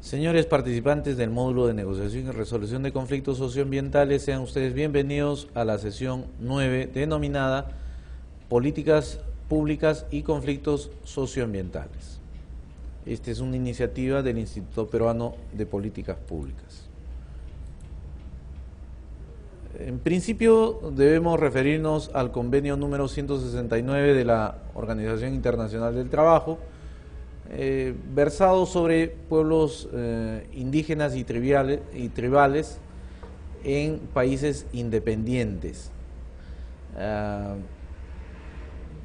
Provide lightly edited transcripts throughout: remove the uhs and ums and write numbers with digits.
Señores participantes del módulo de negociación y resolución de conflictos socioambientales, sean ustedes bienvenidos a la sesión 9 denominada Políticas Públicas y Conflictos Socioambientales. Esta es una iniciativa del Instituto Peruano de Políticas Públicas. En principio debemos referirnos al convenio número 169 de la Organización Internacional del Trabajo, versado sobre pueblos indígenas y tribales en países independientes.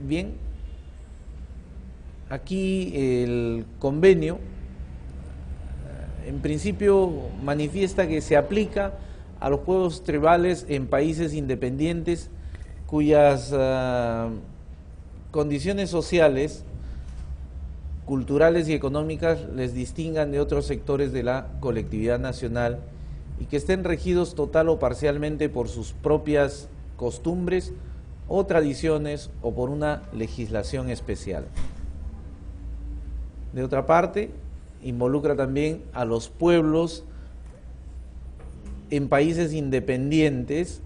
Bien, aquí el convenio en principio manifiesta que se aplica a los pueblos tribales en países independientes cuyas condiciones sociales, culturales y económicas les distingan de otros sectores de la colectividad nacional y que estén regidos total o parcialmente por sus propias costumbres o tradiciones o por una legislación especial. De otra parte, involucra también a los pueblos en países independientes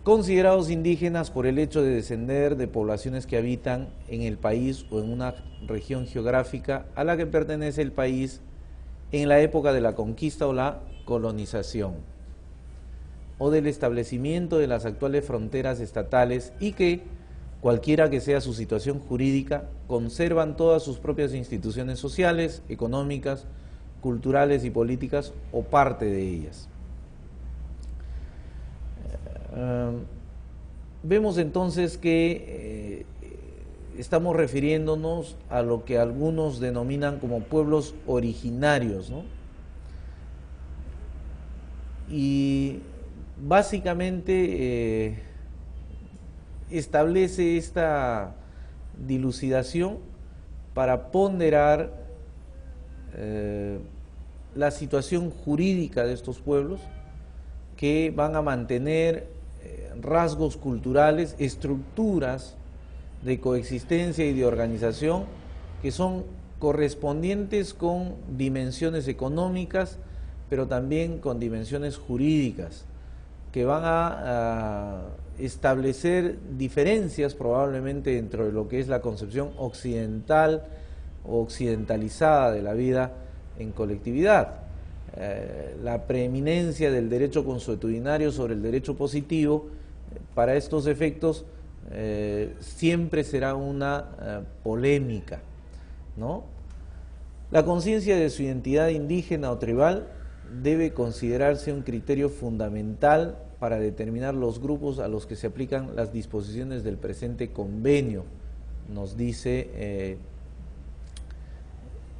considerados indígenas por el hecho de descender de poblaciones que habitan en el país o en una región geográfica a la que pertenece el país en la época de la conquista o la colonización, o del establecimiento de las actuales fronteras estatales y que, cualquiera que sea su situación jurídica, conservan todas sus propias instituciones sociales, económicas, culturales y políticas o parte de ellas. Vemos entonces que estamos refiriéndonos a lo que algunos denominan como pueblos originarios, ¿no? Y básicamente establece esta dilucidación para ponderar la situación jurídica de estos pueblos que van a mantener rasgos culturales, estructuras de coexistencia y de organización que son correspondientes con dimensiones económicas, pero también con dimensiones jurídicas, que van a establecer diferencias probablemente dentro de lo que es la concepción occidental o occidentalizada de la vida en colectividad. La preeminencia del derecho consuetudinario sobre el derecho positivo, para estos efectos, siempre será una polémica, ¿no? La conciencia de su identidad indígena o tribal debe considerarse un criterio fundamental para determinar los grupos a los que se aplican las disposiciones del presente convenio, nos dice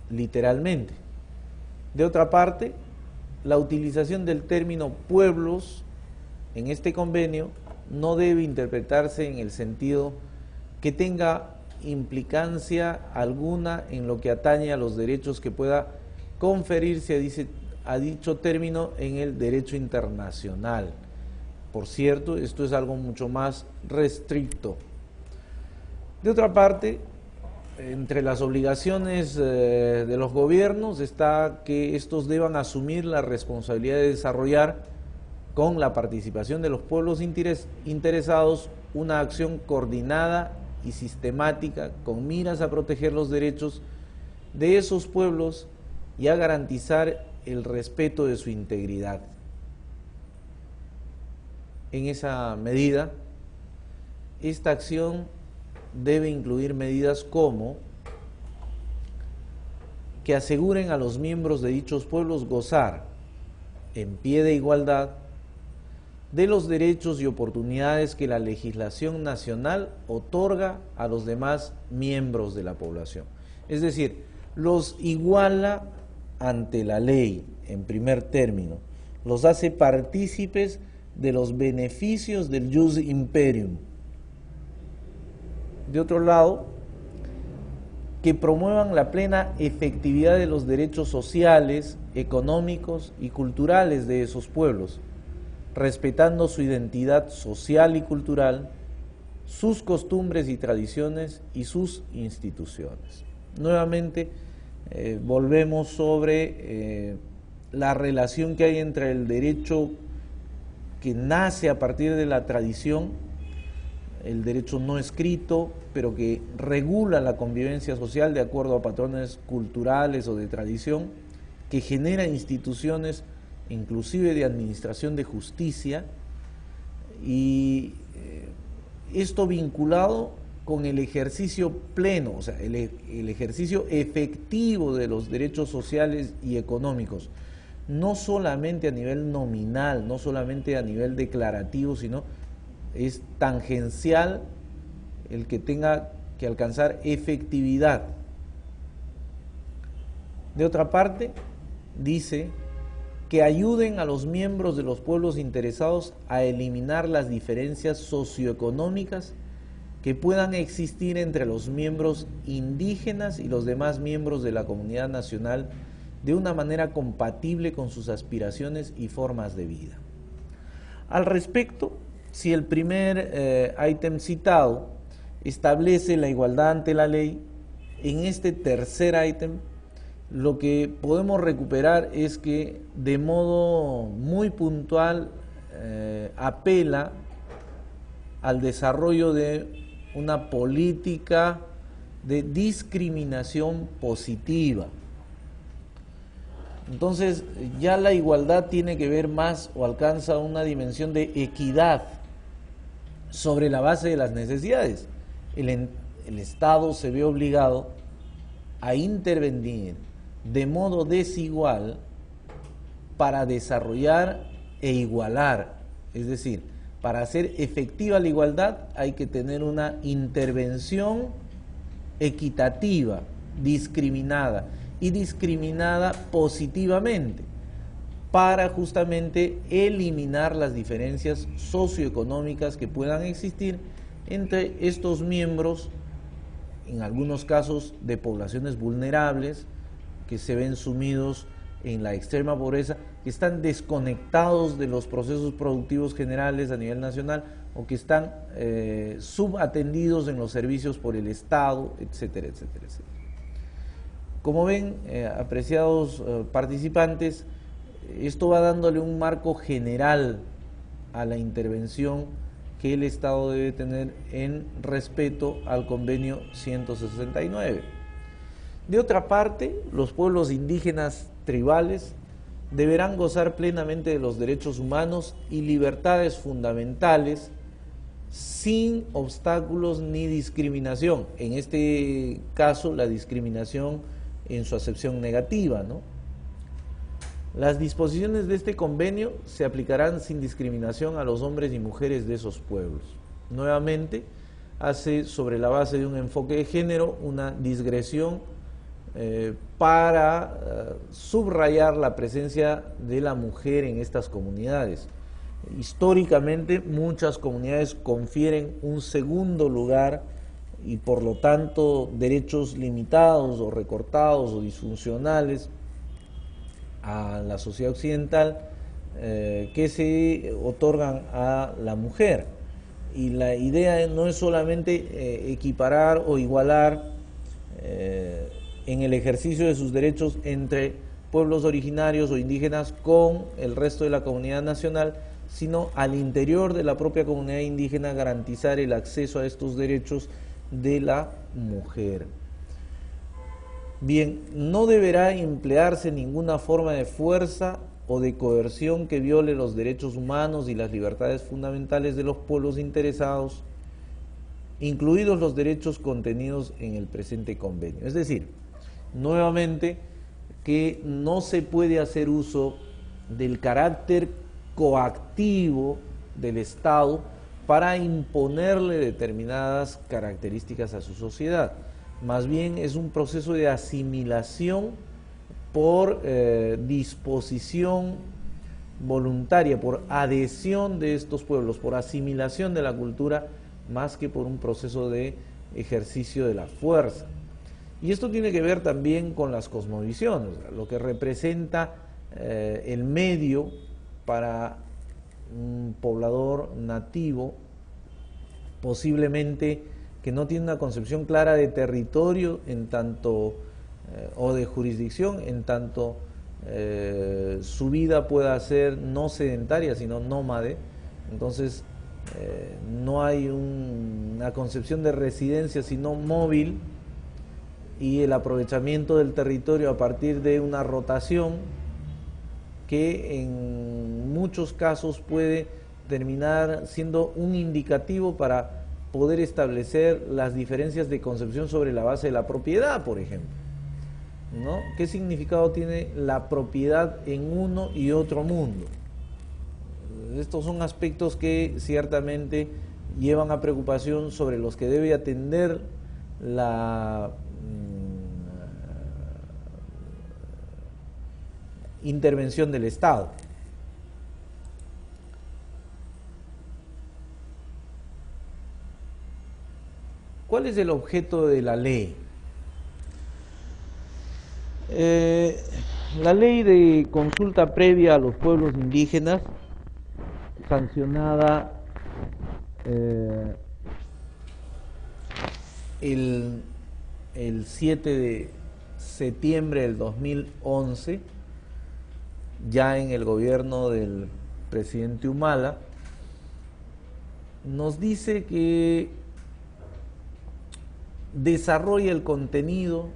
literalmente. De otra parte, la utilización del término pueblos en este convenio no debe interpretarse en el sentido que tenga implicancia alguna en lo que atañe a los derechos que pueda conferirse a dicho término en el derecho internacional. Por cierto, esto es algo mucho más restricto. De otra parte, entre las obligaciones de los gobiernos está que estos deban asumir la responsabilidad de desarrollar, con la participación de los pueblos interesados, una acción coordinada y sistemática con miras a proteger los derechos de esos pueblos y a garantizar el respeto de su integridad. En esa medida, esta acción debe incluir medidas como que aseguren a los miembros de dichos pueblos gozar, en pie de igualdad, de los derechos y oportunidades que la legislación nacional otorga a los demás miembros de la población. Es decir, los iguala ante la ley, en primer término, los hace partícipes de los beneficios del jus imperium. De otro lado, que promuevan la plena efectividad de los derechos sociales, económicos y culturales de esos pueblos, respetando su identidad social y cultural, sus costumbres y tradiciones y sus instituciones. Nuevamente, volvemos sobre la relación que hay entre el derecho que nace a partir de la tradición, el derecho no escrito, pero que regula la convivencia social de acuerdo a patrones culturales o de tradición, que genera instituciones inclusive de administración de justicia, y esto vinculado con el ejercicio pleno, o sea, el ejercicio efectivo de los derechos sociales y económicos, no solamente a nivel nominal, no solamente a nivel declarativo, sino es tangencial el que tenga que alcanzar efectividad. De otra parte, dice que ayuden a los miembros de los pueblos interesados a eliminar las diferencias socioeconómicas que puedan existir entre los miembros indígenas y los demás miembros de la comunidad nacional de una manera compatible con sus aspiraciones y formas de vida. Al respecto, si el primer ítem citado establece la igualdad ante la ley, en este tercer ítem lo que podemos recuperar es que de modo muy puntual apela al desarrollo de una política de discriminación positiva. Entonces ya la igualdad tiene que ver más o alcanza una dimensión de equidad sobre la base de las necesidades. El Estado se ve obligado a intervenir de modo desigual para desarrollar e igualar, es decir, para hacer efectiva la igualdad hay que tener una intervención equitativa, discriminada positivamente, para justamente eliminar las diferencias socioeconómicas que puedan existir entre estos miembros, en algunos casos de poblaciones vulnerables, que se ven sumidos en la extrema pobreza, que están desconectados de los procesos productivos generales a nivel nacional o que están subatendidos en los servicios por el Estado, etcétera, etcétera, etcétera. Como ven, apreciados participantes, esto va dándole un marco general a la intervención que el Estado debe tener en respeto al convenio 169. De otra parte, los pueblos indígenas tribales deberán gozar plenamente de los derechos humanos y libertades fundamentales sin obstáculos ni discriminación. En este caso, la discriminación en su acepción negativa, ¿no? Las disposiciones de este convenio se aplicarán sin discriminación a los hombres y mujeres de esos pueblos. Nuevamente, hace sobre la base de un enfoque de género una digresión para subrayar la presencia de la mujer en estas comunidades. Históricamente, muchas comunidades confieren un segundo lugar y por lo tanto derechos limitados o recortados o disfuncionales a la sociedad occidental que se otorgan a la mujer. Y la idea no es solamente equiparar o igualar en el ejercicio de sus derechos entre pueblos originarios o indígenas con el resto de la comunidad nacional, sino al interior de la propia comunidad indígena garantizar el acceso a estos derechos de la mujer. Bien, no deberá emplearse ninguna forma de fuerza o de coerción que viole los derechos humanos y las libertades fundamentales de los pueblos interesados, incluidos los derechos contenidos en el presente convenio. Es decir, nuevamente, que no se puede hacer uso del carácter coactivo del Estado para imponerle determinadas características a su sociedad. Más bien es un proceso de asimilación por disposición voluntaria, por adhesión de estos pueblos, por asimilación de la cultura, más que por un proceso de ejercicio de la fuerza. Y esto tiene que ver también con las cosmovisiones, lo que representa el medio para un poblador nativo, posiblemente que no tiene una concepción clara de territorio en tanto o de jurisdicción, en tanto su vida pueda ser no sedentaria, sino nómade. Entonces, no hay una concepción de residencia, sino móvil, y el aprovechamiento del territorio a partir de una rotación que en muchos casos puede terminar siendo un indicativo para poder establecer las diferencias de concepción sobre la base de la propiedad, por ejemplo, ¿no? ¿Qué significado tiene la propiedad en uno y otro mundo? Estos son aspectos que ciertamente llevan a preocupación, sobre los que debe atender la intervención del Estado. ¿Cuál es el objeto de la ley? La ley de consulta previa a los pueblos indígenas, sancionada el 7 de septiembre del 2011, ya en el gobierno del presidente Humala, nos dice que desarrolla el contenido,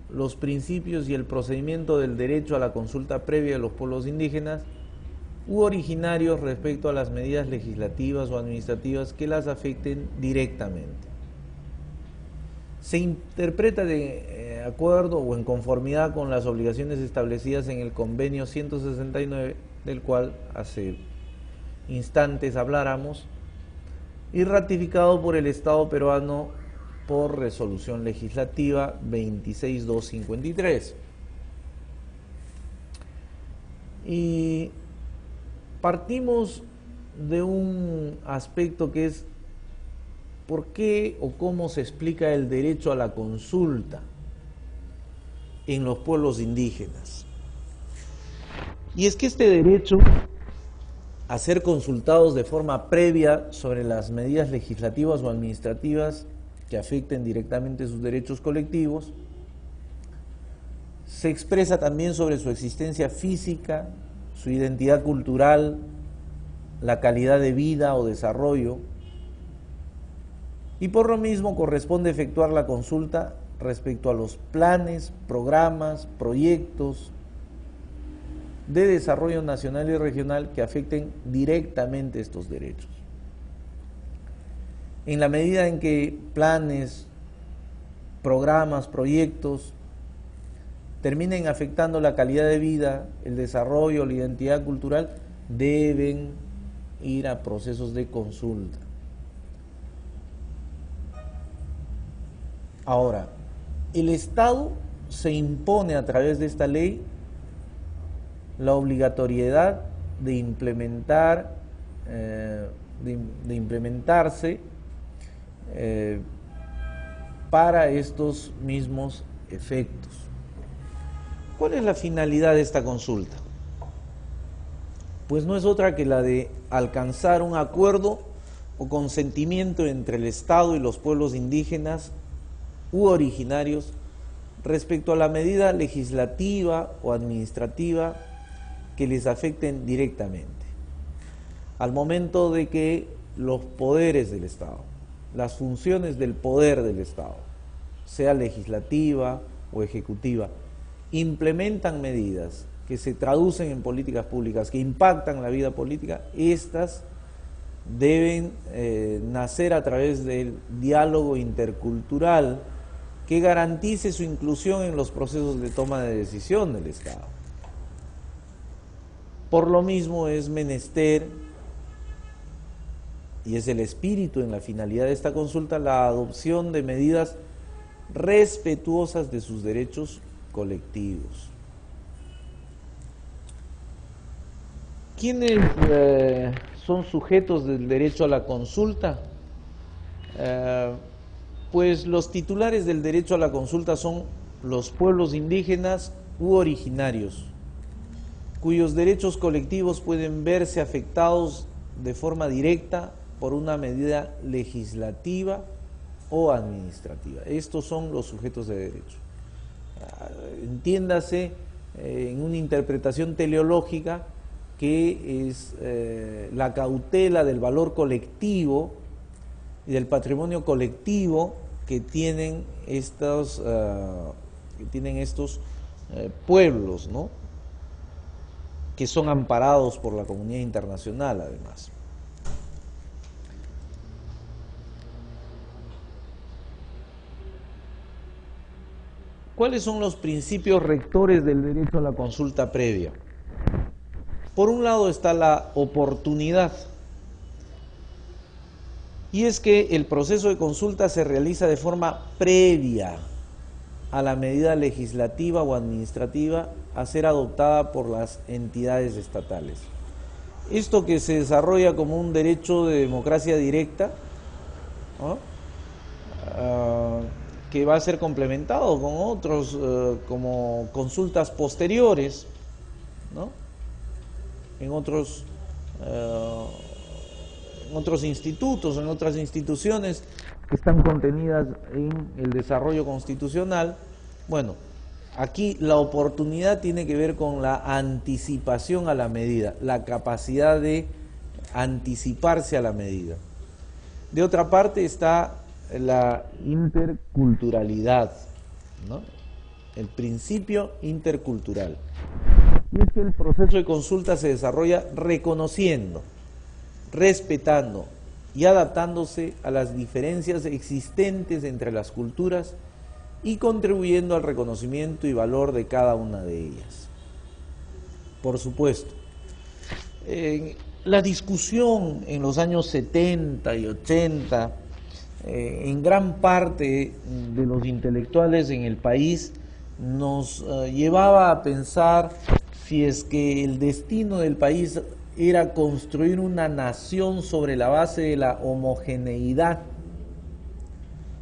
los principios y el procedimiento del derecho a la consulta previa de los pueblos indígenas u originarios respecto a las medidas legislativas o administrativas que las afecten directamente. Se interpreta de acuerdo o en conformidad con las obligaciones establecidas en el convenio 169, del cual hace instantes habláramos, y ratificado por el Estado peruano por resolución legislativa 26253. Y partimos de un aspecto que es por qué o cómo se explica el derecho a la consulta en los pueblos indígenas. Y es que este derecho a ser consultados de forma previa sobre las medidas legislativas o administrativas que afecten directamente sus derechos colectivos se expresa también sobre su existencia física, su identidad cultural, la calidad de vida o desarrollo, y por lo mismo corresponde efectuar la consulta respecto a los planes, programas, proyectos de desarrollo nacional y regional que afecten directamente estos derechos. En la medida en que planes, programas, proyectos terminen afectando la calidad de vida, el desarrollo, la identidad cultural, deben ir a procesos de consulta. Ahora, el Estado se impone a través de esta ley la obligatoriedad de implementarse para estos mismos efectos. ¿Cuál es la finalidad de esta consulta? Pues no es otra que la de alcanzar un acuerdo o consentimiento entre el Estado y los pueblos indígenas u originarios respecto a la medida legislativa o administrativa que les afecten directamente. Al momento de que los poderes del Estado, las funciones del poder del Estado, sea legislativa o ejecutiva, implementan medidas que se traducen en políticas públicas, que impactan la vida política, estas deben nacer a través del diálogo intercultural que garantice su inclusión en los procesos de toma de decisión del Estado. Por lo mismo es menester, y es el espíritu en la finalidad de esta consulta, la adopción de medidas respetuosas de sus derechos colectivos. ¿Quiénes son sujetos del derecho a la consulta? Pues los titulares del derecho a la consulta son los pueblos indígenas u originarios, cuyos derechos colectivos pueden verse afectados de forma directa por una medida legislativa o administrativa. Estos son los sujetos de derecho. entiéndase en una interpretación teleológica, que es la cautela del valor colectivo y del patrimonio colectivo que tienen estos pueblos, ¿no?, que son amparados por la comunidad internacional, además. ¿Cuáles son los principios rectores del derecho a la consulta previa? Por un lado está la oportunidad, y es que el proceso de consulta se realiza de forma previa a la medida legislativa o administrativa a ser adoptada por las entidades estatales. Esto que se desarrolla como un derecho de democracia directa, ¿no?, que va a ser complementado con otros, como consultas posteriores, ¿no?, en otros institutos, en otras instituciones que están contenidas en el desarrollo constitucional. Bueno, aquí la oportunidad tiene que ver con la anticipación a la medida, la capacidad de anticiparse a la medida. De otra parte está la interculturalidad, ¿no?, el principio intercultural. Y es que el proceso de consulta se desarrolla reconociendo, respetando y adaptándose a las diferencias existentes entre las culturas y contribuyendo al reconocimiento y valor de cada una de ellas. Por supuesto, la discusión en los años 70 y 80, en gran parte de los intelectuales en el país, nos llevaba a pensar si es que el destino del país era construir una nación sobre la base de la homogeneidad,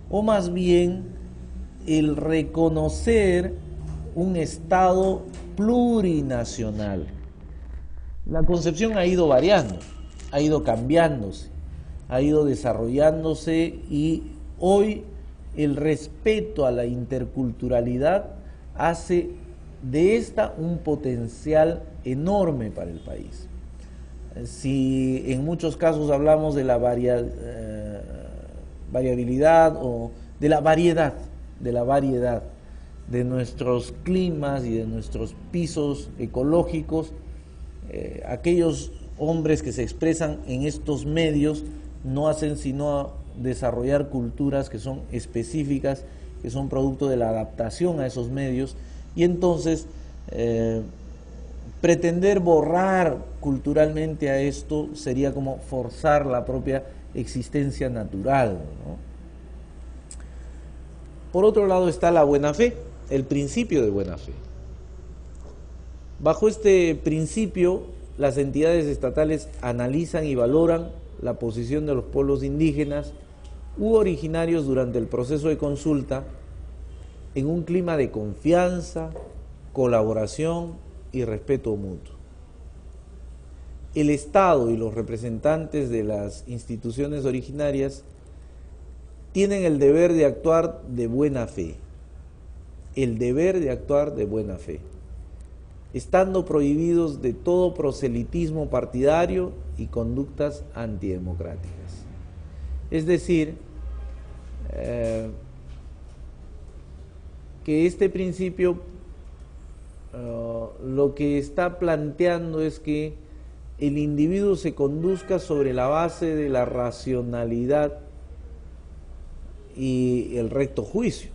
o más bien el reconocer un Estado plurinacional. La concepción ha ido variando, ha ido cambiándose, ha ido desarrollándose, y hoy el respeto a la interculturalidad hace de esta un potencial enorme para el país. Si en muchos casos hablamos de la variabilidad o de la variedad de nuestros climas y de nuestros pisos ecológicos, aquellos hombres que se expresan en estos medios no hacen sino desarrollar culturas que son específicas, que son producto de la adaptación a esos medios, y entonces pretender borrar culturalmente a esto sería como forzar la propia existencia natural, ¿no? Por otro lado está la buena fe, el principio de buena fe. Bajo este principio, las entidades estatales analizan y valoran la posición de los pueblos indígenas u originarios durante el proceso de consulta en un clima de confianza, colaboración y respeto mutuo. El Estado y los representantes de las instituciones originarias tienen el deber de actuar de buena fe, estando prohibidos de todo proselitismo partidario y conductas antidemocráticas. Es decir, que este principio lo que está planteando es que el individuo se conduzca sobre la base de la racionalidad y el recto juicio,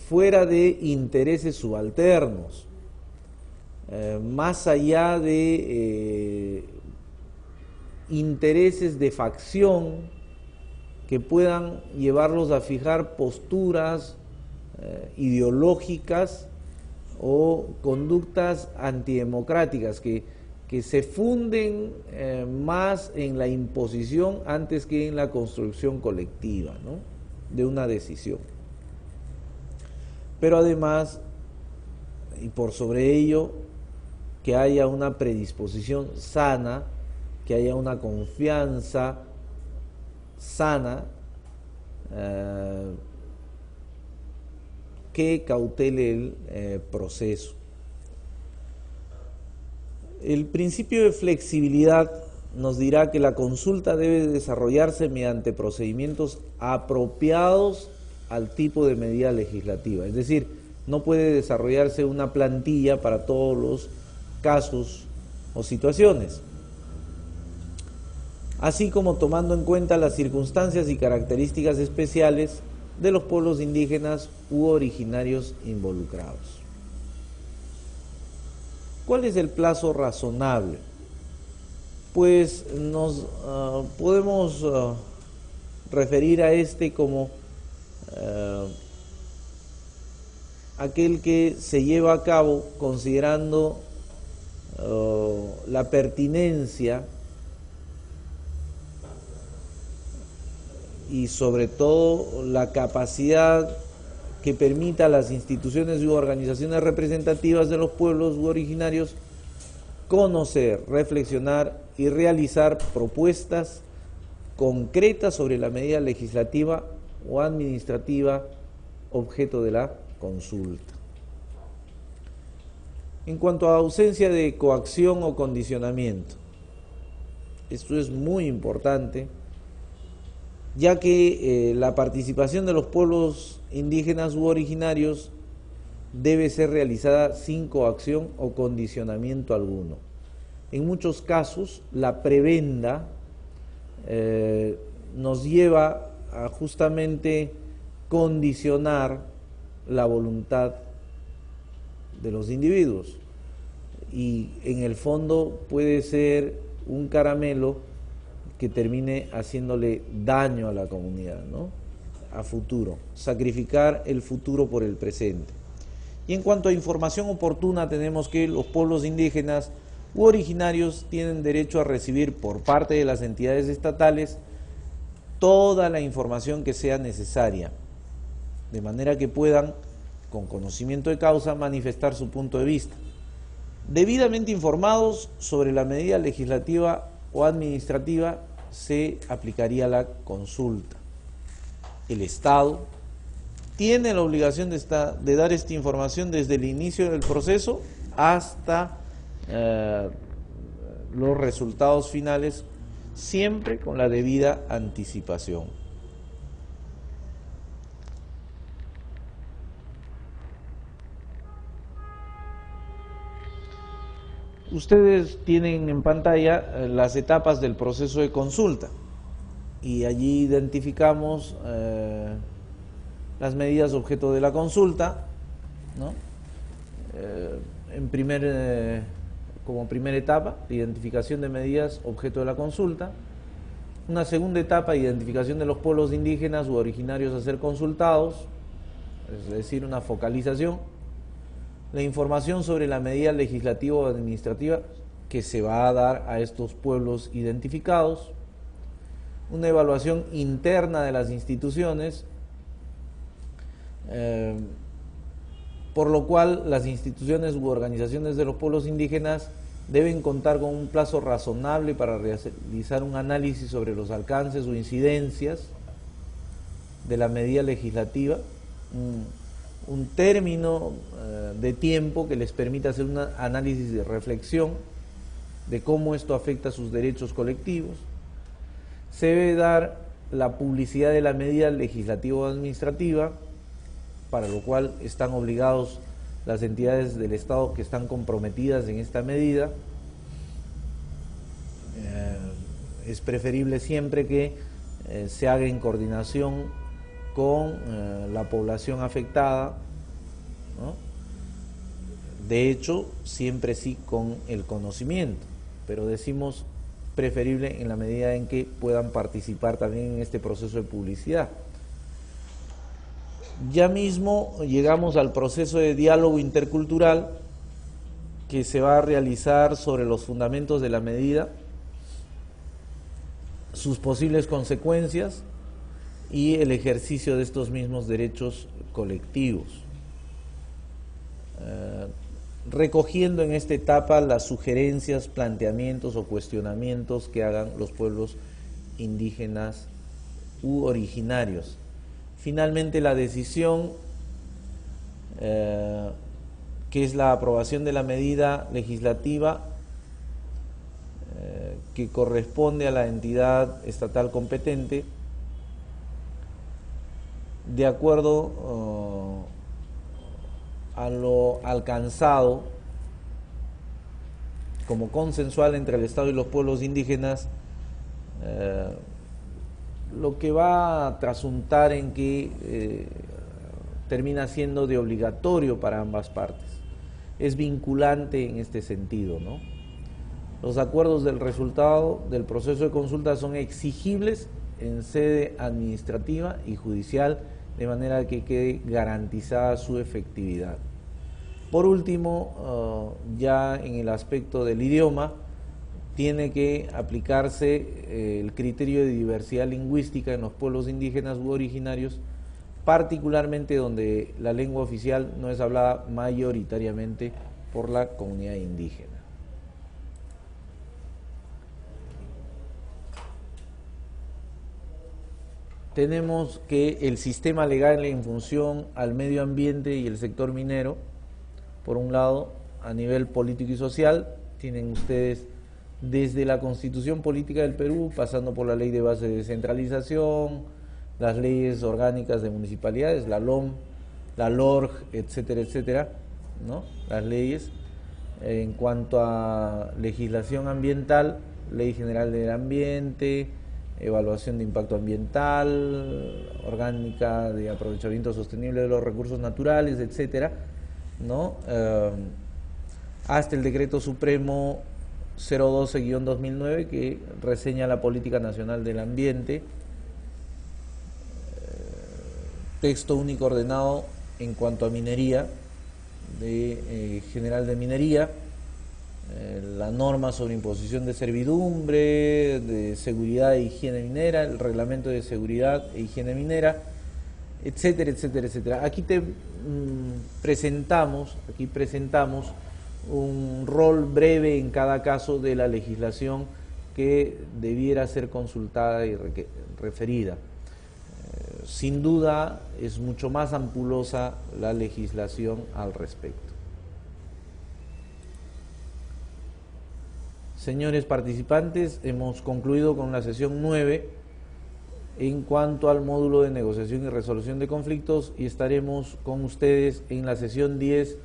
fuera de intereses subalternos, más allá de intereses de facción que puedan llevarlos a fijar posturas ideológicas o conductas antidemocráticas que se funden más en la imposición antes que en la construcción colectiva, ¿no?, de una decisión. Pero además, y por sobre ello, que haya una predisposición sana, que haya una confianza sana, que que cautele el proceso. El principio de flexibilidad nos dirá que la consulta debe desarrollarse mediante procedimientos apropiados al tipo de medida legislativa. Es decir, no puede desarrollarse una plantilla para todos los casos o situaciones, así como tomando en cuenta las circunstancias y características especiales de los pueblos indígenas u originarios involucrados. ¿Cuál es el plazo razonable? Pues nos podemos referir a este como aquel que se lleva a cabo considerando la pertinencia y sobre todo la capacidad que permita a las instituciones u organizaciones representativas de los pueblos u originarios conocer, reflexionar y realizar propuestas concretas sobre la medida legislativa o administrativa objeto de la consulta. En cuanto a ausencia de coacción o condicionamiento, esto es muy importante, ya que la participación de los pueblos indígenas u originarios debe ser realizada sin coacción o condicionamiento alguno. En muchos casos, la prebenda nos lleva a justamente condicionar la voluntad de los individuos y en el fondo puede ser un caramelo que termine haciéndole daño a la comunidad, ¿no? A futuro, sacrificar el futuro por el presente. Y en cuanto a información oportuna, tenemos que los pueblos indígenas u originarios tienen derecho a recibir por parte de las entidades estatales toda la información que sea necesaria, de manera que puedan, con conocimiento de causa, manifestar su punto de vista. Debidamente informados sobre la medida legislativa o administrativa, se aplicaría la consulta. El Estado tiene la obligación de dar esta información desde el inicio del proceso hasta los resultados finales, siempre con la debida anticipación. Ustedes tienen en pantalla las etapas del proceso de consulta y allí identificamos las medidas objeto de la consulta, ¿no? Como primera etapa, identificación de medidas objeto de la consulta. Una segunda etapa, identificación de los pueblos indígenas u originarios a ser consultados, es decir, una focalización. La información sobre la medida legislativa o administrativa que se va a dar a estos pueblos identificados. Una evaluación interna de las instituciones, por lo cual las instituciones u organizaciones de los pueblos indígenas deben contar con un plazo razonable para realizar un análisis sobre los alcances o incidencias de la medida legislativa, un término de tiempo que les permita hacer un análisis de reflexión de cómo esto afecta a sus derechos colectivos. Se debe dar la publicidad de la medida legislativa o administrativa, para lo cual están obligados las entidades del Estado que están comprometidas en esta medida. Es preferible siempre que se haga en coordinación con la población afectada, ¿no? De hecho, siempre sí con el conocimiento, pero decimos preferible en la medida en que puedan participar también en este proceso de publicidad. Ya mismo llegamos al proceso de diálogo intercultural que se va a realizar sobre los fundamentos de la medida, sus posibles consecuencias y el ejercicio de estos mismos derechos colectivos, recogiendo en esta etapa las sugerencias, planteamientos o cuestionamientos que hagan los pueblos indígenas u originarios. Finalmente, la decisión que es la aprobación de la medida legislativa que corresponde a la entidad estatal competente de acuerdo a lo alcanzado como consensual entre el Estado y los pueblos indígenas, lo que va a trasuntar en que termina siendo de obligatorio para ambas partes. Es vinculante en este sentido, ¿no? Los acuerdos del resultado del proceso de consulta son exigibles en sede administrativa y judicial, de manera que quede garantizada su efectividad. Por último, ya en el aspecto del idioma, tiene que aplicarse el criterio de diversidad lingüística en los pueblos indígenas u originarios, particularmente donde la lengua oficial no es hablada mayoritariamente por la comunidad indígena. Tenemos que el sistema legal en función al medio ambiente y el sector minero, por un lado, a nivel político y social, tienen ustedes desde la Constitución Política del Perú, pasando por la Ley de Base de Descentralización, las leyes orgánicas de municipalidades, la LOM, la LORG, etcétera, etcétera, ¿no? Las leyes. En cuanto a legislación ambiental, Ley General del Ambiente, evaluación de impacto ambiental, orgánica de aprovechamiento sostenible de los recursos naturales, etcétera, ¿no? Hasta el Decreto Supremo 012-2009 que reseña la Política Nacional del Ambiente, texto único ordenado en cuanto a minería, general de minería, la norma sobre imposición de servidumbre, de seguridad e higiene minera, el reglamento de seguridad e higiene minera, etcétera, etcétera, etcétera. Aquí presentamos un rol breve en cada caso de la legislación que debiera ser consultada y referida. Sin duda es mucho más ampulosa la legislación al respecto. Señores participantes, hemos concluido con la sesión 9 en cuanto al módulo de negociación y resolución de conflictos y estaremos con ustedes en la sesión 10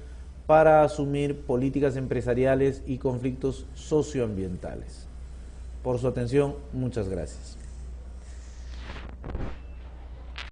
para asumir políticas empresariales y conflictos socioambientales. Por su atención, muchas gracias.